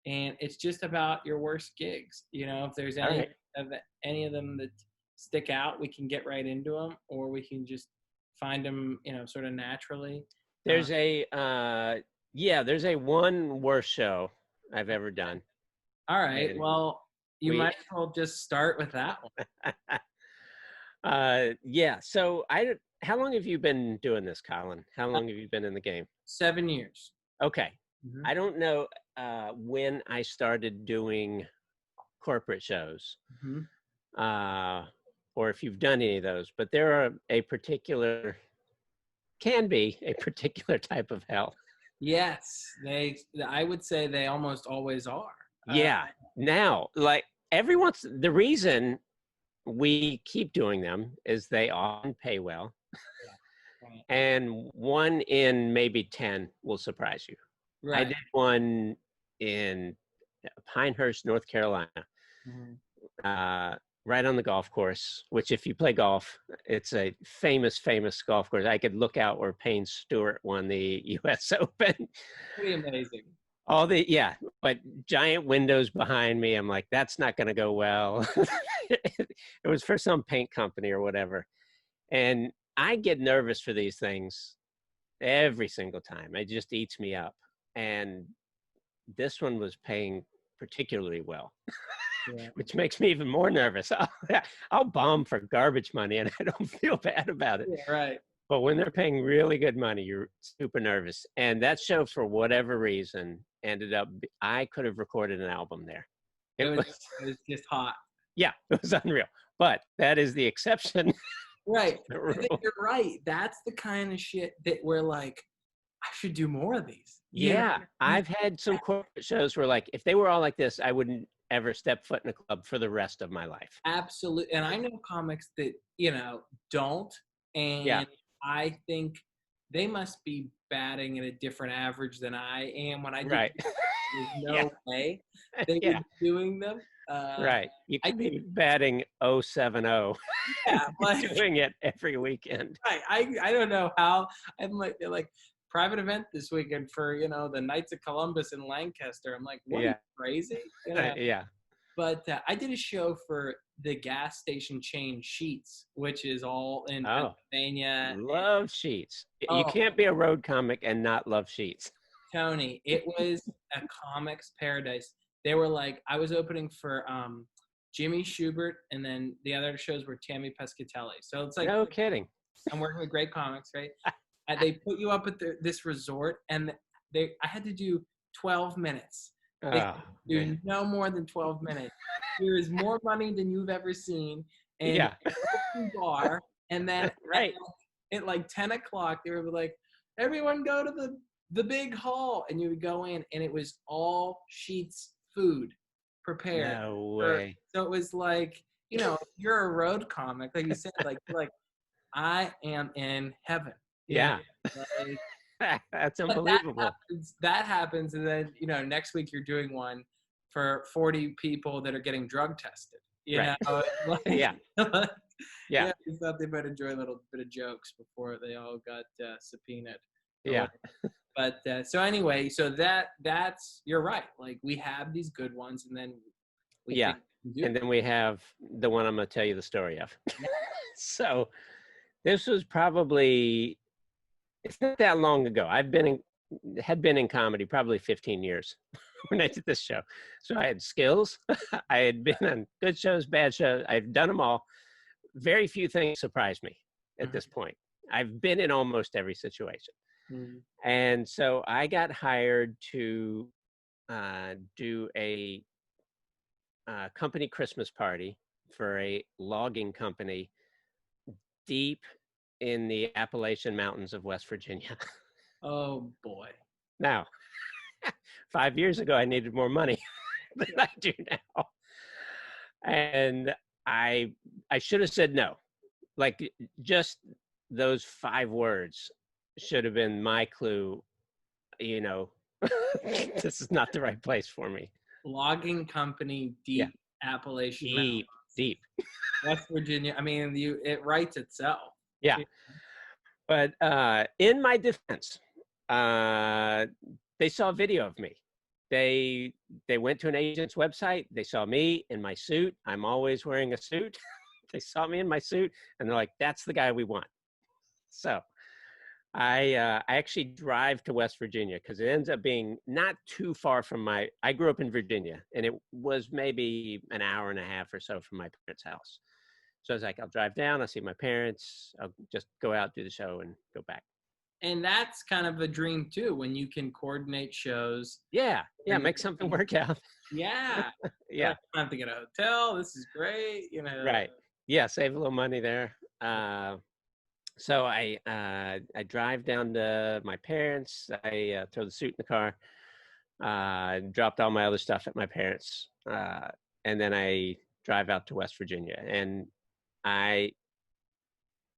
and it's just about your worst gigs. If there's any of them that stick out, we can get right into them, or we can just find them, sort of naturally. There's there's a one worst show I've ever done. All right. Well, you might as well just start with that one. So how long have you been doing this, Collin? How long have you been in the game? 7 years. Okay. Mm-hmm. I don't know when I started doing corporate shows, or if you've done any of those, but there are can be a particular type of hell. Yes, I would say they almost always are. Yeah. Now, like the reason we keep doing them is they often pay well. Yeah. Right. And 1 in maybe 10 will surprise you. Right. I did one in Pinehurst, North Carolina, right on the golf course, which if you play golf, it's a famous golf course. I could look out where Payne Stewart won the U.S. Open. Pretty amazing. But giant windows behind me. I'm like, that's not going to go well. It was for some paint company or whatever. And I get nervous for these things every single time. It just eats me up. And this one was paying particularly well, which makes me even more nervous. I'll bomb for garbage money and I don't feel bad about it. Yeah, right. But when they're paying really good money, you're super nervous. And that show, for whatever reason, I could have recorded an album there. It was just hot. Yeah, it was unreal. But that is the exception. Right. I think you're right. That's the kind of shit that we're like, I should do more of these. Yeah. I've had some corporate shows where, like, if they were all like this, I wouldn't ever step foot in a club for the rest of my life. Absolutely. And I know comics that, don't. And I think they must be batting at a different average than I am when I do. Right. There's no way they would be doing them. Right. You could be batting 070. Yeah, doing it every weekend. Right. I don't know how. I'm like private event this weekend for the Knights of Columbus in Lancaster. I'm like, what? Are you crazy? Yeah. But I did a show for the gas station chain Sheetz, which is all in Pennsylvania. Love Sheetz. You can't be a road comic and not love Sheetz. Tony, it was a comics paradise. They were like, I was opening for Jimmy Schubert, and then the other shows were Tammy Pescatelli. So it's like, no kidding. I'm working with great comics, right? They put you up at this resort, and I had to do 12 minutes. Do no more than 12 minutes. Here is more money than you've ever seen, and open bar. And then at like 10 o'clock, they were like, everyone go to the big hall, and you would go in, and it was all Sheetz food prepared. No way. So it was like, you're a road comic, like you said, like I am in heaven. Yeah. That's unbelievable. That happens, and then next week you're doing one for 40 people that are getting drug tested. Yeah. We thought they might enjoy a little bit of jokes before they all got subpoenaed. Yeah. But so anyway, so that's you're right. Like, we have these good ones, and then then we have the one I'm going to tell you the story of. So this was probably, it's not that long ago. Had been in comedy probably 15 years when I did this show. So I had skills. I had been on good shows, bad shows. I've done them all. Very few things surprised me at this point. I've been in almost every situation. And so I got hired to do a company Christmas party for a logging company deep in the Appalachian Mountains of West Virginia. Oh boy. Now, 5 years ago, I needed more money than I do now. And I should have said no. Like, just those 5 words should have been my clue, this is not the right place for me. Logging company, deep Appalachian Mountains. Deep. West Virginia. I mean, it writes itself. Yeah. But in my defense, they saw a video of me. they went to an agent's website. They saw me in my suit. I'm always wearing a suit. They saw me in my suit, and they're like, "That's the guy we want." So I actually drive to West Virginia because it ends up being not too far from I grew up in Virginia, and it was maybe an hour and a half or so from my parents' house. So I was like, I'll drive down, I'll see my parents, I'll just go out, do the show, and go back. And that's kind of a dream too, when you can coordinate shows. Yeah, make something work out. Yeah. Yeah. Like, I don't have to get a hotel. This is great, you know. Right. Yeah, save a little money there. So I drive down to my parents. I throw the suit in the car. Dropped all my other stuff at my parents, and then I drive out to West Virginia. And I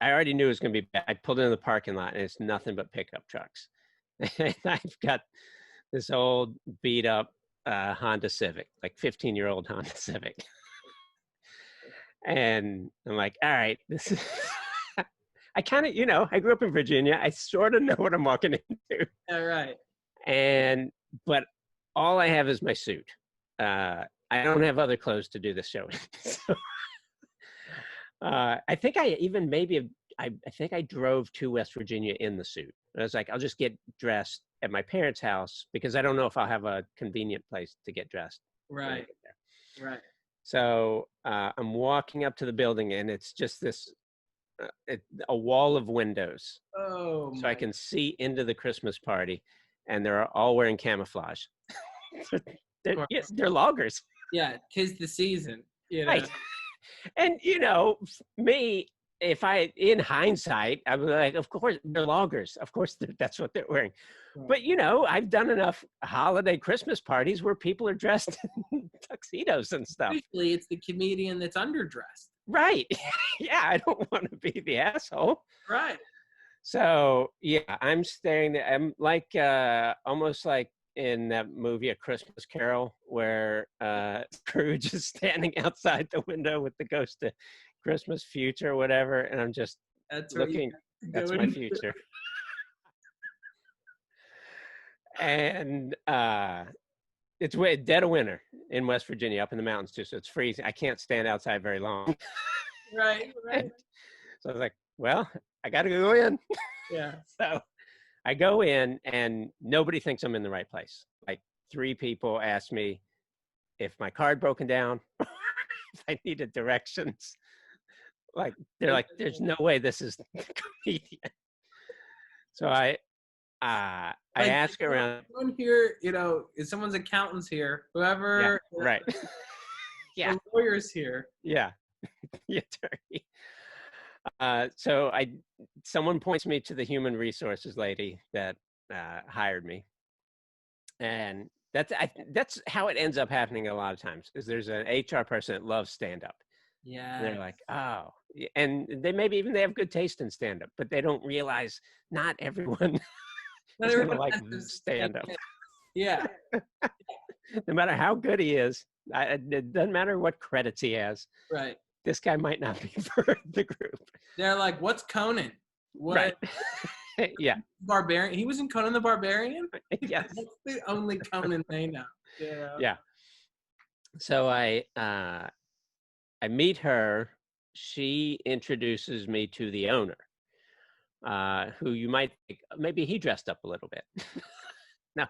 already knew it was going to be bad. I pulled into the parking lot, and it's nothing but pickup trucks. And I've got this old beat up Honda Civic, like 15-year-old Honda Civic. And I'm like, all right, this is. I kind of, I grew up in Virginia. I sort of know what I'm walking into. All right. But all I have is my suit. I don't have other clothes to do this show in. So, I think I even I think I drove to West Virginia in the suit. I was like, I'll just get dressed at my parents' house because I don't know if I'll have a convenient place to get dressed. Right. Right. So I'm walking up to the building, and it's just this. A wall of windows, so I can see into the Christmas party, and they're all wearing camouflage. they're loggers. Yeah, 'tis the season, Right. And me, if in hindsight, I was like, of course they're loggers. Of course that's what they're wearing. Right. But I've done enough holiday Christmas parties where people are dressed in tuxedos and stuff. Usually, it's the comedian that's underdressed. Right. Yeah, I don't want to be the asshole. Right. So, yeah, I'm staring there. I'm like almost like in that movie A Christmas Carol where Scrooge is standing outside the window with the ghost of Christmas future or whatever, and I'm just looking. That's my future. And it's dead of winter in West Virginia, up in the mountains too, so it's freezing. I can't stand outside very long. Right. So I was like, well, I got to go in. Yeah. So I go in, and nobody thinks I'm in the right place. Like 3 people asked me if my car had broken down, if I needed directions. Like they're like, there's no way this is the comedian. So I ask around. Someone here, if someone's accountant's here, whoever. Yeah, right. Yeah. The lawyer's here. Yeah. The attorney. So someone points me to the human resources lady that hired me, and that's how it ends up happening a lot of times. Is there's an HR person that loves stand-up. Yeah. And they're like, oh, and they they have good taste in stand-up, but they don't realize not everyone. Not everyone like stand-up. Yeah. No matter how good he is, it doesn't matter what credits he has. Right. This guy might not be for the group. They're like, what's Conan? What? Right. Yeah. Barbarian. He was in Conan the Barbarian? Yes. That's the only Conan they know. Yeah. Yeah. So I meet her. She introduces me to the owner, who you might think maybe he dressed up a little bit. No.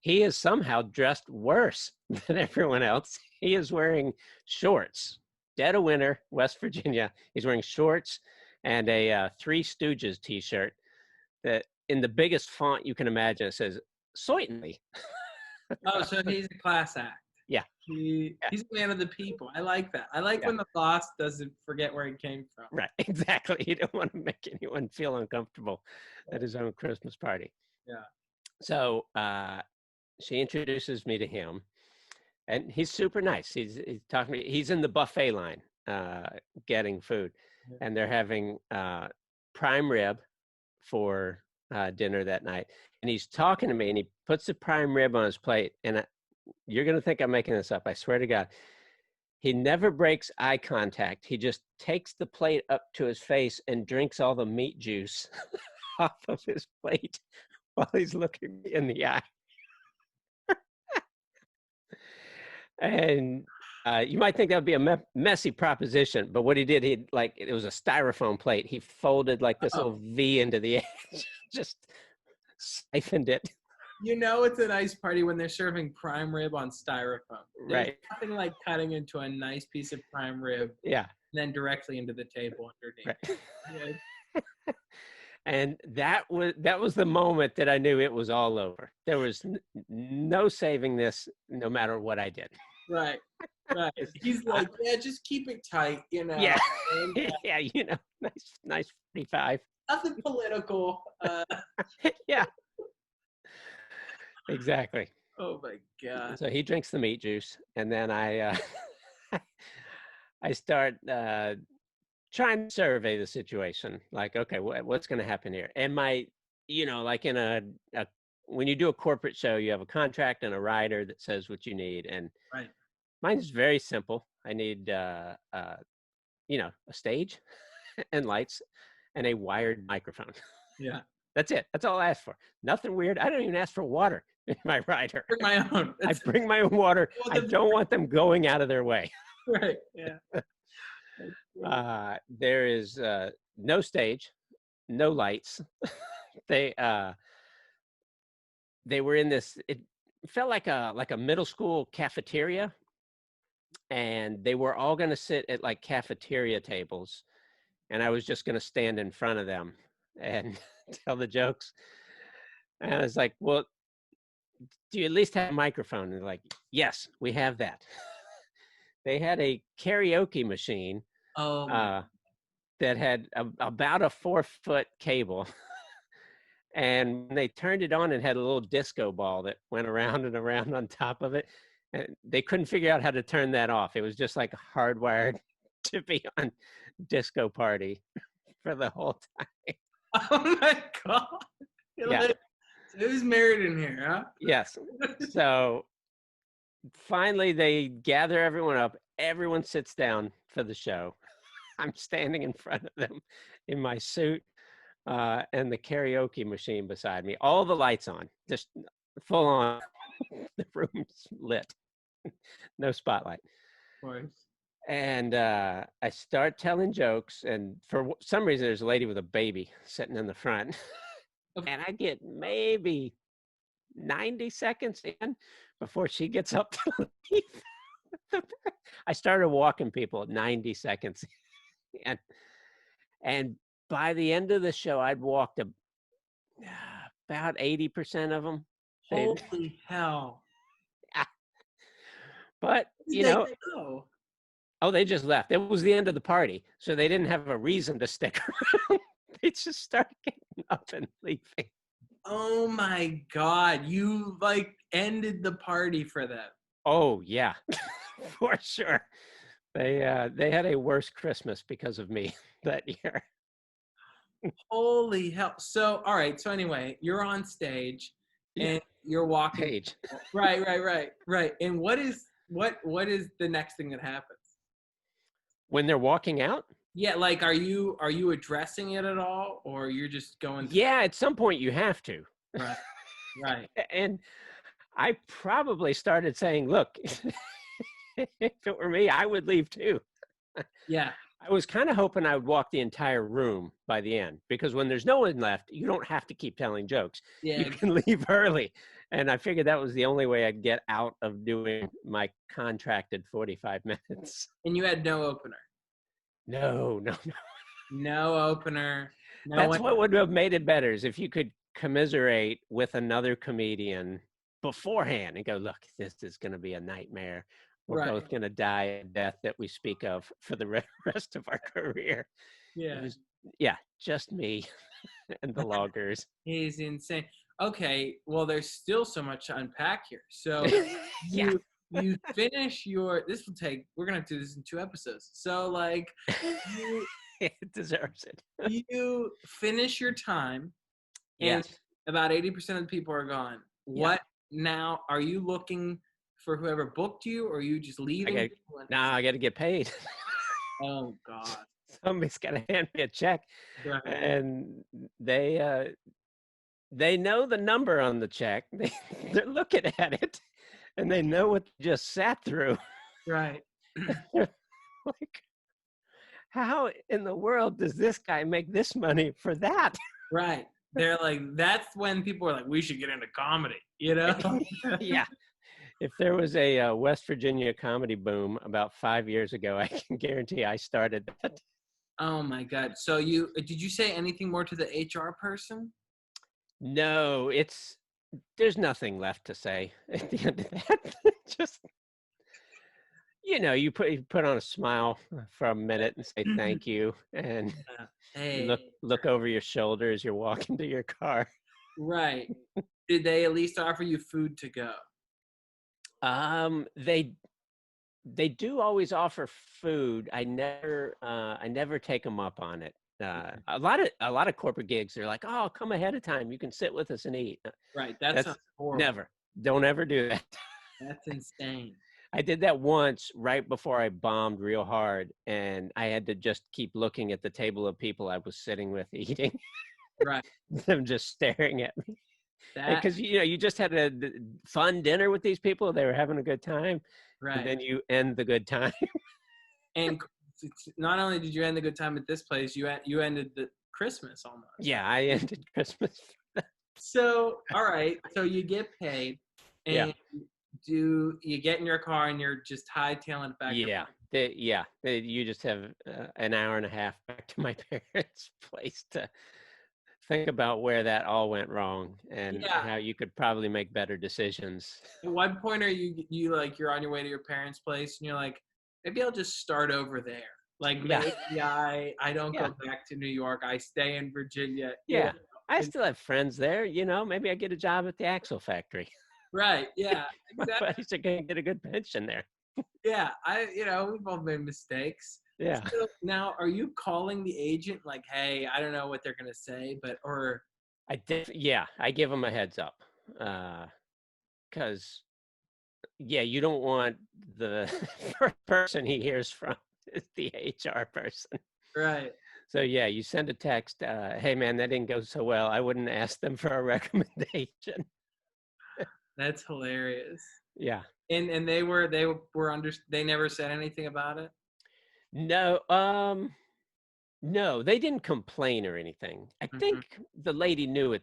He is somehow dressed worse than everyone else. He is wearing shorts. Dead of winter, West Virginia. He's wearing shorts and a Three Stooges t-shirt that in the biggest font you can imagine it says, "Certainly." Oh, so he's a class act. Yeah. He's a man of the people. I like that. I like when the boss doesn't forget where he came from. Right, exactly. You don't want to make anyone feel uncomfortable at his own Christmas party. Yeah. So she introduces me to him. And he's super nice. He's talking to me. He's in the buffet line getting food. And they're having prime rib for dinner that night. And he's talking to me, and he puts the prime rib on his plate. And you're going to think I'm making this up. I swear to God. He never breaks eye contact. He just takes the plate up to his face and drinks all the meat juice off of his plate while he's looking me in the eye. And you might think that would be a messy proposition, but what he did, it was a styrofoam plate. He folded like this little V into the edge, just siphoned it. You know it's a nice party when they're serving prime rib on styrofoam. There's Right. nothing like cutting into a nice piece of prime rib. Yeah. And then directly into the table underneath. Right. Yeah. And that was the moment that I knew it was all over. There was no saving this, no matter what I did. Right. Right. He's like, yeah, just keep it tight, you know. Yeah. Yeah, you know, nice 45. Nothing political. Yeah. Exactly. Oh my God. So he drinks the meat juice, and then I start trying to survey the situation. Like, okay, what's going to happen here? And like in a when you do a corporate show, you have a contract and a rider that says what you need. And right. Mine's very simple. I need a stage and lights and a wired microphone. Yeah. That's it. That's all I ask for. Nothing weird. I don't even ask for water in my rider. Bring my own. I bring my own water. I don't want them going out of their way. Right. Yeah. There is no stage, no lights. They were in this. It felt like a middle school cafeteria, and they were all going to sit at like cafeteria tables, and I was just going to stand in front of them and tell the jokes. And I was like, well, do you at least have a microphone? And they're like, yes, we have that. They had a karaoke machine that had about a 4-foot cable. And when they turned it on, it had a little disco ball that went around and around on top of it. And they couldn't figure out how to turn that off. It was just like hardwired to be on Disco Party for the whole time. Oh my God. Yeah. Like, who's married in here, huh? Yes. So finally they gather everyone up. Everyone sits down for the show. I'm standing in front of them in my suit and the karaoke machine beside me. All the lights on, just full on. The room's lit. No spotlight. Of course. And I start telling jokes, and for some reason there's a lady with a baby sitting in the front. And I get maybe 90 seconds in before she gets up to leave. I started walking people at 90 seconds. And by the end of the show, I'd walked about 80% of them. Holy hell. Yeah. But, they just left. It was the end of the party, so they didn't have a reason to stick around. They just started getting up and leaving. Oh my God. You ended the party for them. Oh yeah, for sure. They had a worse Christmas because of me that year. Holy hell. So, all right. So anyway, you're on stage and you're walking. Stage. Right. And what is the next thing that happens? When they're walking out? Yeah, like are you addressing it at all, or you're just going through? Yeah, at some point you have to. Right. And I probably started saying, look, if it were me, I would leave too. Yeah. I was kind of hoping I would walk the entire room by the end, because when there's no one left, you don't have to keep telling jokes. Yeah. You can leave early. And I figured that was the only way I'd get out of doing my contracted 45 minutes. And you had no opener? No. No opener. That's what would have made it better, is if you could commiserate with another comedian beforehand and go, look, this is going to be a nightmare. We're both going to die a death that we speak of for the rest of our career. Yeah. Just me and the loggers. He's insane. Okay, well, there's still so much to unpack here. So you finish we're going to do this in 2 episodes. So it deserves it. You finish your time and about 80% of the people are gone. What now? Are you looking for whoever booked you, or are you just leaving? I got to get paid. Oh God. Somebody's got to hand me a check. Right. And they know the number on the check. They're looking at it. and they know what they just sat through. Right. Like, how in the world does this guy make this money for that? Right. They're like, that's when people are like, we should get into comedy, you know? Yeah. If there was a West Virginia comedy boom about 5 years ago, I can guarantee I started that. Oh my God. So did you say anything more to the HR person? No, there's nothing left to say at the end of that. Just, you put on a smile for a minute and say thank you, and Hey. look over your shoulder as you're walking to your car. Right. Did they at least offer you food to go? They do always offer food. I never take them up on it. A lot of corporate gigs, they're like, oh, come ahead of time. You can sit with us and eat. Right. That's horrible. Never. Don't ever do that. That's insane. I did that once right before I bombed real hard, and I had to just keep looking at the table of people I was sitting with eating. Right. Them just staring at me. Because you just had a fun dinner with these people. They were having a good time. Right. And then you end the good time. And not only did you end the good time at this place, you ended the Christmas almost. Yeah, I ended Christmas. So, all right. So you get paid, and do you get in your car and you're just hightailing it back? Yeah. You just have an hour and a half back to my parents' place to think about where that all went wrong and how you could probably make better decisions. At what point are you like, you're on your way to your parents' place and you're like, maybe I'll just start over there. Like, maybe I don't go back to New York. I stay in Virginia. Yeah. I still have friends there. Maybe I get a job at the Axle Factory. Right. Yeah. Exactly. My buddies are going to get a good pension there. Yeah. We've all made mistakes. Yeah. So now, are you calling the agent like, hey, I don't know what they're going to say, I give them a heads up. Because, you don't want the first person he hears from is the HR person. Right. So, you send a text, hey, man, that didn't go so well. I wouldn't ask them for a recommendation. That's hilarious. Yeah. And they never said anything about it? No, no, they didn't complain or anything. I think the lady knew it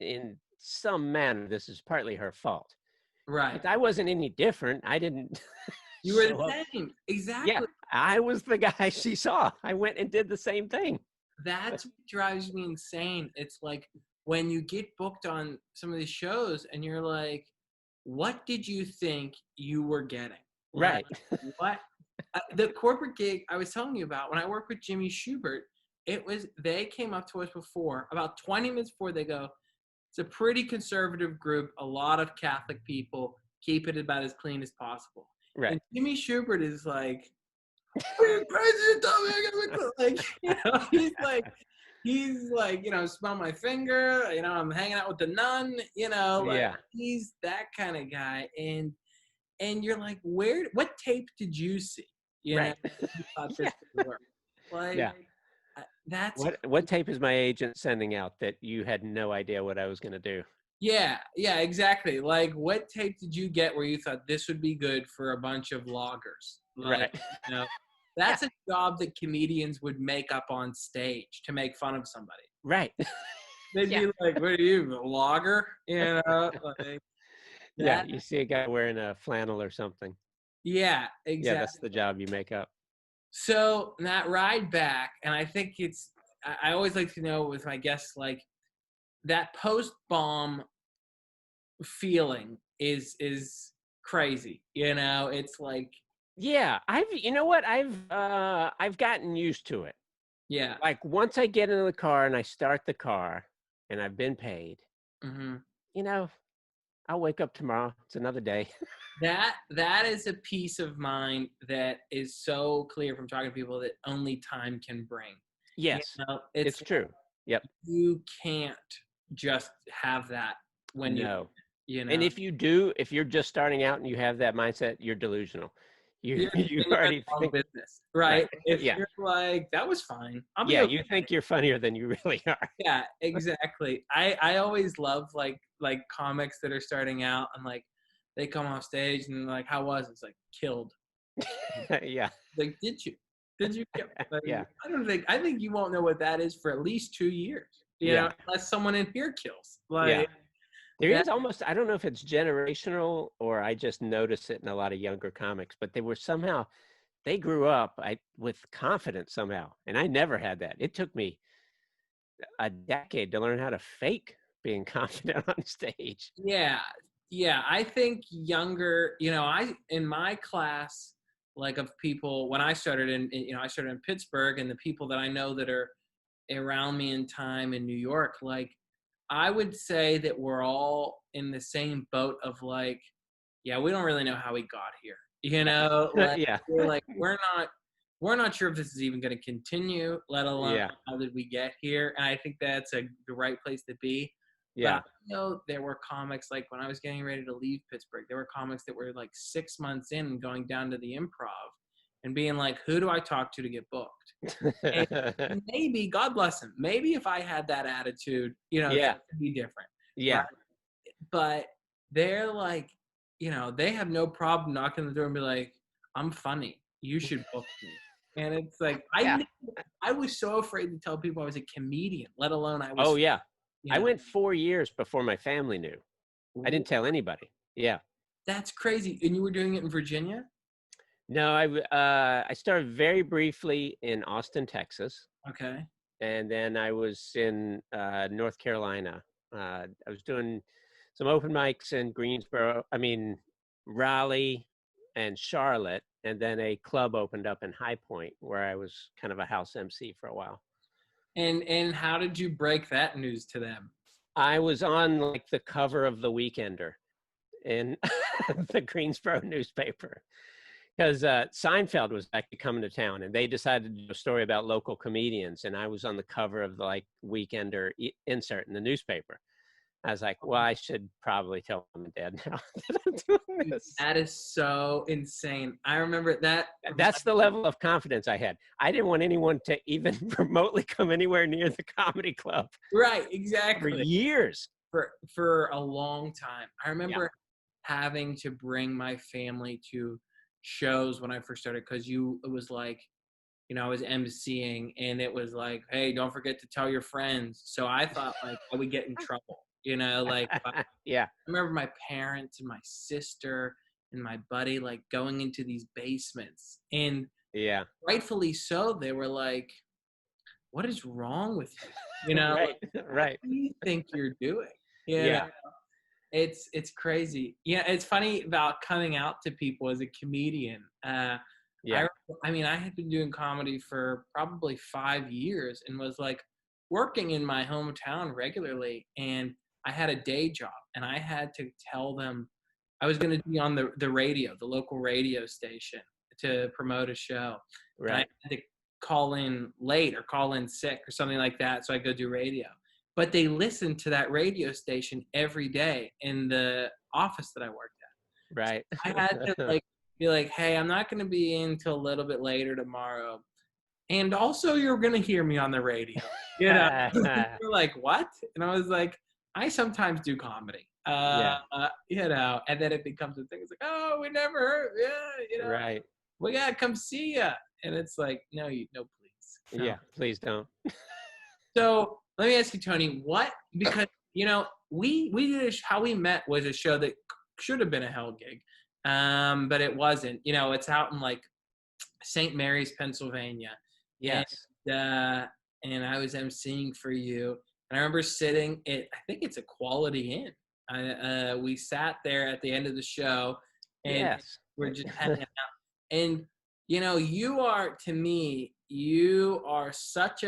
in some manner. This is partly her fault. Right. But I wasn't any different. I didn't. You were the same. Exactly. Yeah, I was the guy she saw. I went and did the same thing. That's what drives me insane. It's like when you get booked on some of these shows and you're like, what did you think you were getting? Right. Like, what? The corporate gig I was telling you about, when I worked with Jimmy Schubert, they came up to us before, about 20 minutes before, they go, it's a pretty conservative group, a lot of Catholic people, keep it about as clean as possible. Right. And Jimmy Schubert is like, President, he's like, smell my finger, I'm hanging out with the nun, he's that kind of guy. And you're like, what tape did you see? Right. You thought this would work. Like, that's what tape is my agent sending out that you had no idea what I was going to do? Yeah, exactly. Like, what tape did you get where you thought this would be good for a bunch of loggers? Like, right. That's a job that comedians would make up on stage to make fun of somebody. Right. They'd be like, what are you, a logger? Like, you see a guy wearing a flannel or something. Yeah, exactly. Yeah, that's the job you make up. So that ride back, and I think I always like to know with my guests, like, that post-bomb feeling is crazy. It's like, yeah, I've gotten used to it. Yeah. Like, once I get into the car and I start the car and I've been paid, I'll wake up tomorrow. It's another day. That is a peace of mind that is so clear from talking to people that only time can bring. Yes, it's true. Yep. You can't just have that when And if you're just starting out and you have that mindset, you're delusional. You already think business, right? If you're like, that was fine. You think you're funnier than you really are. Yeah, exactly. I always love like comics that are starting out. I'm like, they come off stage and they're like, how was it? It's like, killed. Yeah. Like, did you? Did you? Like, Yeah. I think you won't know what that is for at least 2 years, Yeah. unless someone in here kills. Like, Yeah. There that, is almost, I don't know if it's generational or I just notice it in a lot of younger comics, but they grew up with confidence somehow. And I never had that. It took me a decade to learn how to fake being confident on stage. yeah. Yeah. I think younger, in my class, like of people, when I started I started in Pittsburgh, and the people that I know that are around me in time in New York, like, I would say that we're all in the same boat of like, yeah, we don't really know how we got here. Like, Yeah. we're not sure if this is even going to continue, let alone Yeah. how did we get here. And I think that's the right place to be. Yeah. But I know there were comics, like when I was getting ready to leave Pittsburgh, there were comics that were like 6 months in and going down to the Improv and being like, who do I talk to get booked? And maybe, God bless him, maybe if I had that attitude, Yeah. that would be different. Yeah. Right? But they're like, they have no problem knocking on the door and be like, I'm funny, you should book me. And it's like, Yeah. I was so afraid to tell people I was a comedian, let alone I was. Oh, yeah. I know. went 4 years before my family knew. I didn't tell anybody. Yeah. That's crazy. And you were doing it in Virginia? No, I started very briefly in Austin, Texas. Okay. And then I was in North Carolina. I was doing some open mics in Raleigh and Charlotte. And then a club opened up in High Point where I was kind of a house MC for a while. And how did you break that news to them? I was on like the cover of The Weekender in the Greensboro newspaper because Seinfeld was actually coming to town, and they decided to do a story about local comedians, and I was on the cover of the like Weekender insert in the newspaper. I was like, well, I should probably tell mom and dad now that I'm doing this. That is so insane. I remember that. That's the level of confidence I had. I didn't want anyone to even remotely come anywhere near the comedy club. Right, exactly. For years. For a long time. I remember having to bring my family to shows when I first started, because it was like, I was emceeing, and it was like, hey, don't forget to tell your friends. So I thought like I would get in trouble, like Yeah. I remember my parents and my sister and my buddy like going into these basements, and rightfully so, they were like, what is wrong with you? Right. Right. What do you think you're doing? Yeah. It's crazy. Yeah, it's funny about coming out to people as a comedian. Yeah. I had been doing comedy for probably 5 years and was like working in my hometown regularly, and I had a day job, and I had to tell them I was going to be on the radio, the local radio station, to promote a show. Right. And I had to call in late or call in sick or something like that, so I go do radio. But they listened to that radio station every day in the office that I worked at. Right. So I had to be like, hey, I'm not going to be in until a little bit later tomorrow. And also, you're going to hear me on the radio. You're like, what? And I was like, I sometimes do comedy. And then it becomes a thing. It's like, oh, we never heard. Yeah, Right. We got to come see you. And it's like, no, please. No. Yeah, please don't. So let me ask you, Tony, because, we did how we met was a show that should have been a hell gig. But it wasn't. It's out in like St. Mary's, Pennsylvania. Yes. And I was emceeing for you. And I remember sitting I think it's a Quality Inn. We sat there at the end of the show, and we're just hanging out. And, you are, to me, you are such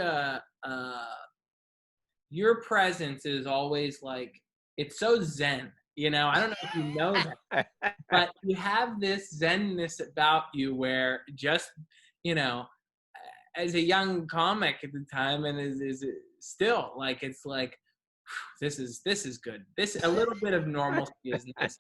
your presence is always like, it's so zen. I don't know if you know that, but you have this zenness about you where just, as a young comic at the time, and is still like, it's like, this is good. This, a little bit of normalcy is nice.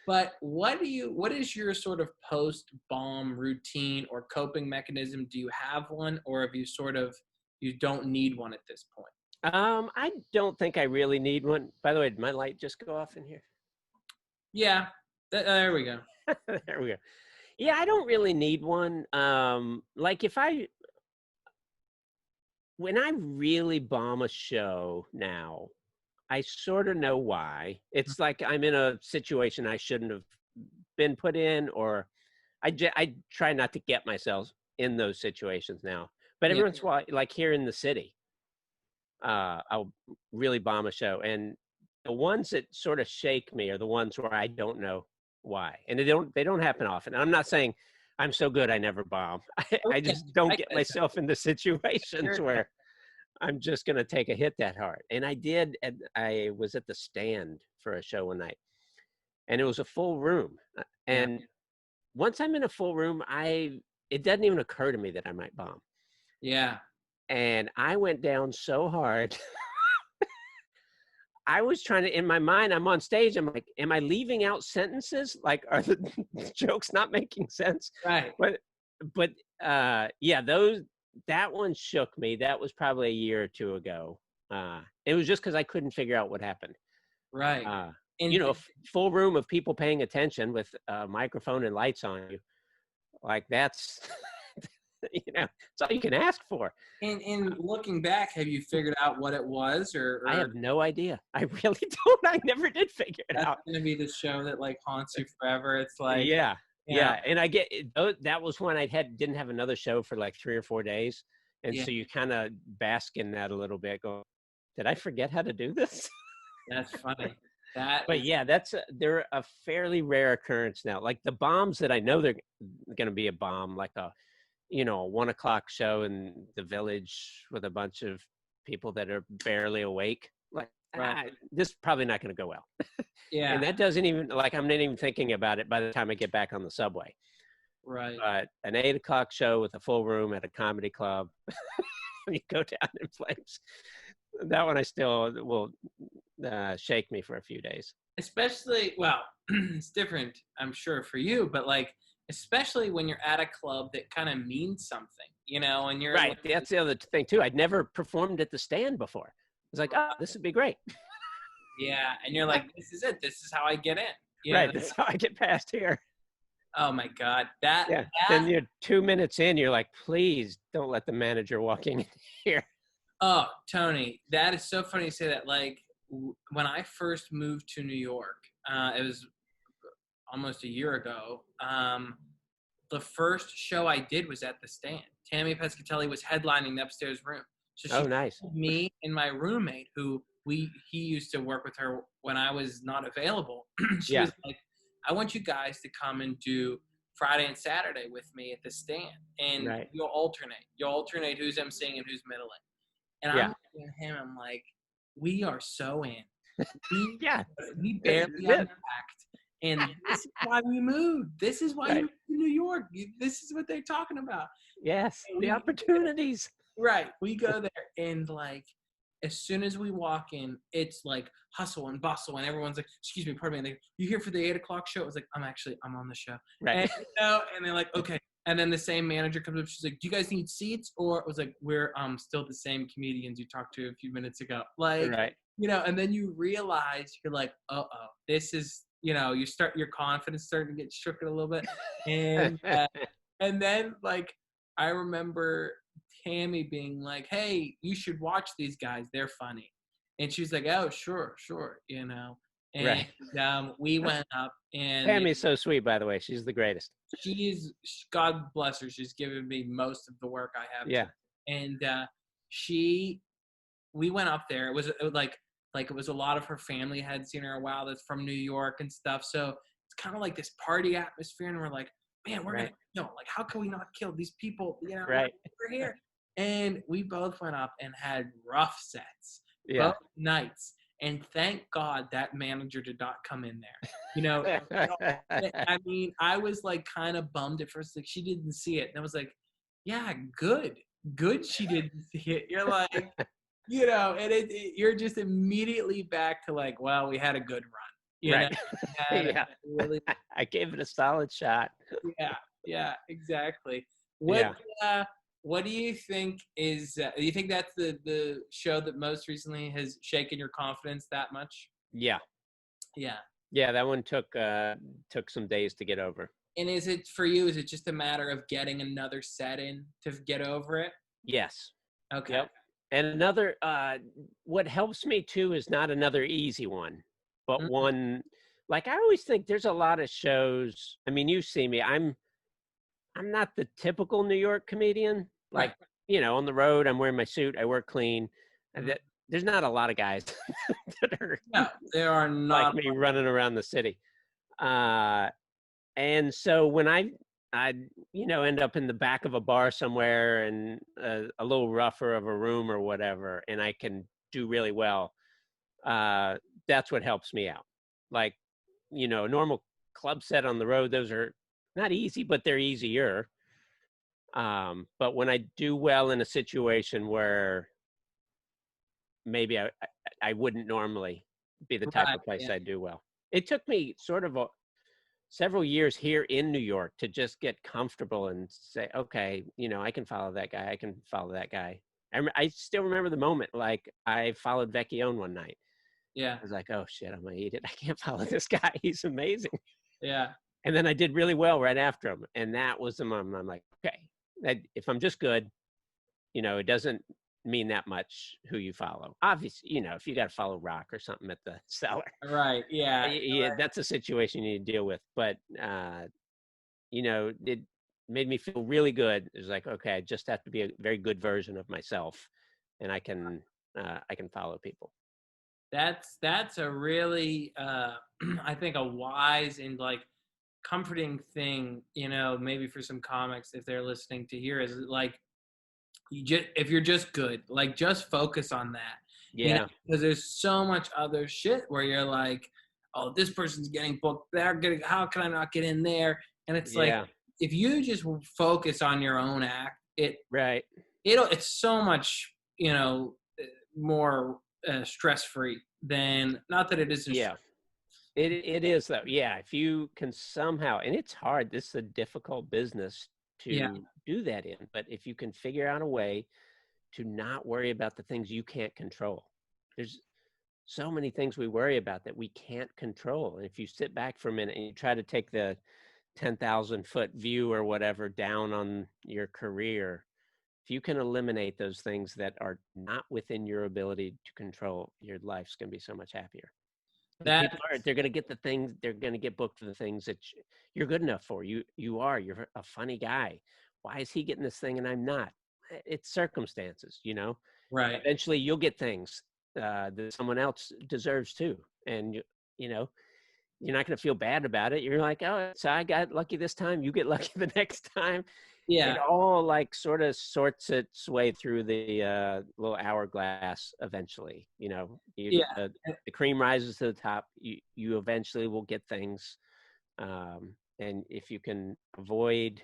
But what is your sort of post-bomb routine or coping mechanism? Do you have one, or have you don't need one at this point? I don't think I really need one. By the way, did my light just go off in here? Yeah. There we go. There we go. Yeah, I don't really need one. Like when I really bomb a show now, I sort of know why. It's like I'm in a situation I shouldn't have been put in, or I try not to get myself in those situations now. But every Yeah. once in a while, like here in the city, I'll really bomb a show. And the ones that sort of shake me are the ones where I don't know why. And they don't happen often. And I'm not saying I'm so good I never bomb. I Okay. just don't I get get myself into situations Sure. where I'm just going to take a hit that hard. And I did. And I was at the Stand for a show one night, and it was a full room. Yeah. And once I'm in a full room, it doesn't even occur to me that I might bomb. Yeah. And I went down so hard. I was trying to, in my mind, I'm on stage. I'm like, am I leaving out sentences? Like, are the jokes not making sense? Right. But yeah, that one shook me. That was probably a year or two ago. It was just because I couldn't figure out what happened. Right. You know, a full room of people paying attention with a microphone and lights on you. Like that's, you know, it's all you can ask for. In looking back, have you figured out what it was, or I have no idea. I really don't. I never did figure it that's out. gonna be the show that like haunts you forever? It's like, Yeah, you know, yeah. And I get that was when I didn't have another show for like 3 or 4 days, and yeah, so you kind of bask in that a little bit. Going, did I forget how to do this? that's funny. That But is, yeah, they're a fairly rare occurrence now. Like the bombs that I know they're going to be a bomb, like a 1 o'clock show in the Village with a bunch of people that are barely awake. Like right. this is probably not going to go well. Yeah. And that doesn't even like I'm not even thinking about it by the time I get back on the subway. Right. But an 8 o'clock show with a full room at a comedy club, you go down in flames. That one I still will shake me for a few days. Especially, well, it's different, I'm sure, for you, but like, especially when you're at a club that kind of means something, and you're Right. like, That's the other thing too. I'd never performed at the Stand before. I was like, oh, this would be great. yeah, and you're like, this is it. This is how I get in. Right. That's how I get past here. Oh my God, Yeah. Then you're 2 minutes in, you're like, please don't let the manager walk in here. Oh, Tony, that is so funny you say that. Like, when I first moved to New York, it was almost a year ago. The first show I did was at the Stand. Tammy Pescatelli was headlining the upstairs room. So she nice. me and my roommate, who he used to work with her when I was not available. She was like, I want you guys to come and do Friday and Saturday with me at the Stand, and you'll alternate who's emceeing and who's middling. And I'm looking at him, I'm like, we are so in. We barely unpacked. And this is why we moved. This is why you moved to New York. This is what they're talking about. Yes, the opportunities. Right. We go there, and like, as soon as we walk in, it's like hustle and bustle, and everyone's like, excuse me, pardon me. You here for the 8 o'clock show? It was like, I'm on the show. Right. And they're like, okay. And then the same manager comes up. She's like, do you guys need seats? Or it was like, we're still the same comedians you talked to a few minutes ago. Like, and then you realize you're like, this is, your confidence starting to get shook a little bit. And then like, I remember Tammy being like, hey, you should watch these guys. They're funny. And she's like, oh, sure. And we went up, and Tammy's so sweet, by the way. She's the greatest. God bless her. She's given me most of the work I have. Yeah. And we went up there. It was a lot of her family had seen her a while. That's from New York and stuff. So it's kind of like this party atmosphere. And we're like, man, we're going to, like, how can we not kill these people? We're here. And we both went up and had rough sets both nights. And thank God that manager did not come in there. I mean, I was like kind of bummed at first. Like, she didn't see it. And I was like, yeah, good she didn't see it. You're like, and you're just immediately back to like, well, we had a good run. I gave it a solid shot. Yeah, exactly. What do you think is? Do you think that's the show that most recently has shaken your confidence that much? Yeah. Yeah, that one took some days to get over. And is it for you? Is it just a matter of getting another set in to get over it? Yes. Okay. Yep. And another, what helps me too is not another easy one, but Mm, one, like I always think there's a lot of shows. I mean, you see me, I'm not the typical New York comedian. right. Like, on the road, I'm wearing my suit, I work clean. And Mhm. there's not a lot of guys that are No, there are like not. me running around the city. Uh, and so when I end up in the back of a bar somewhere and a little rougher of a room or whatever, and I can do really well, that's what helps me out. Like, a normal club set on the road, those are not easy, but they're easier. But when I do well in a situation where maybe I wouldn't normally be the type Right. of place Yeah. I do well. It took me sort of several years here in New York to just get comfortable and say, okay, I can follow that guy. I can follow that guy. I still remember the moment, like I followed Vecchione one night. Yeah. I was like, oh shit, I'm gonna eat it. I can't follow this guy. He's amazing. Yeah. And then I did really well right after him. And that was the moment I'm like, okay, if I'm just good, it doesn't mean that much who you follow. Obviously, if you got to follow Rock or something at the cellar, Right. Yeah. yeah, that's a situation you need to deal with. But it made me feel really good. It was like, okay, I just have to be a very good version of myself, and I can follow people. That's a really I think a wise and like comforting thing, maybe for some comics if they're listening to hear is like if you're just good, like just focus on that. Yeah. Because there's so much other shit where you're like, oh, this person's getting booked, how can I not get in there? And it's like Yeah. if you just focus on your own act, Right. it's so much, more stress free than, not that it isn't. Yeah. It is though. Yeah. If you can somehow, and it's hard. This is a difficult business Yeah. to do that in, but if you can figure out a way to not worry about the things you can't control, there's so many things we worry about that we can't control. And if you sit back for a minute and you try to take the 10,000-foot view or whatever down on your career, if you can eliminate those things that are not within your ability to control, your life's going to be so much happier. That People they're going to get the things, they're going to get booked for the things that you're good enough for. You're a funny guy. Why is he getting this thing and I'm not? It's circumstances, right. Eventually you'll get things that someone else deserves too. And you're not going to feel bad about it. You're like, oh, so I got lucky this time. You get lucky the next time. Yeah. It all like sort of sorts its way through the little hourglass eventually. Yeah. The cream rises to the top. You eventually will get things. And if you can avoid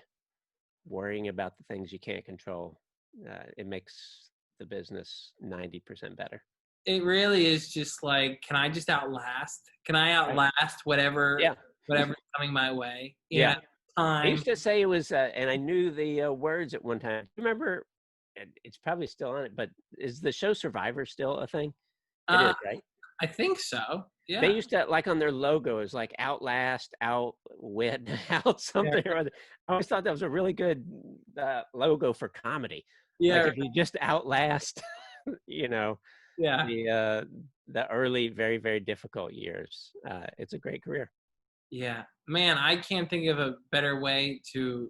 worrying about the things you can't control, it makes the business 90% better. It really is just like, can I just outlast? Can I outlast whatever's coming my way? Yeah. I Time. used to say it was, and I knew the words at one time. Remember, it's probably still on it, but is the show Survivor still a thing? It is, right? I think so. Yeah. They used to, like on their logo, is like outlast, outwit, out something or other. I always thought that was a really good logo for comedy. Yeah. Like if you just outlast, Yeah. the early, very, very difficult years, it's a great career. Yeah, man, I can't think of a better way to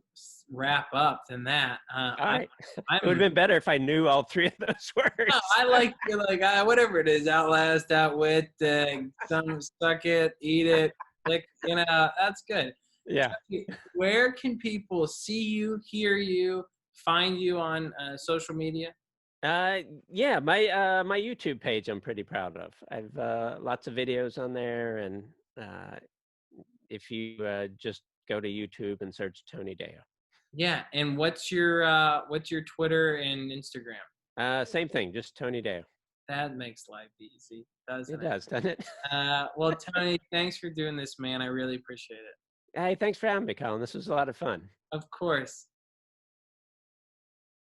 wrap up than that. All right. It would have been better if I knew all three of those words. No, I like whatever it is, outlast, outwit, suck it, eat it, like, that's good. Yeah. Where can people see you, hear you, find you on social media? Yeah, my YouTube page I'm pretty proud of. I've lots of videos on there, and if you just go to YouTube and search Tony Deyo. Yeah, and what's your Twitter and Instagram? Same thing, just Tony Deyo. That makes life easy, doesn't it? It does, doesn't it? Well, Tony, thanks for doing this, man. I really appreciate it. Hey, thanks for having me, Collin. This was a lot of fun. Of course.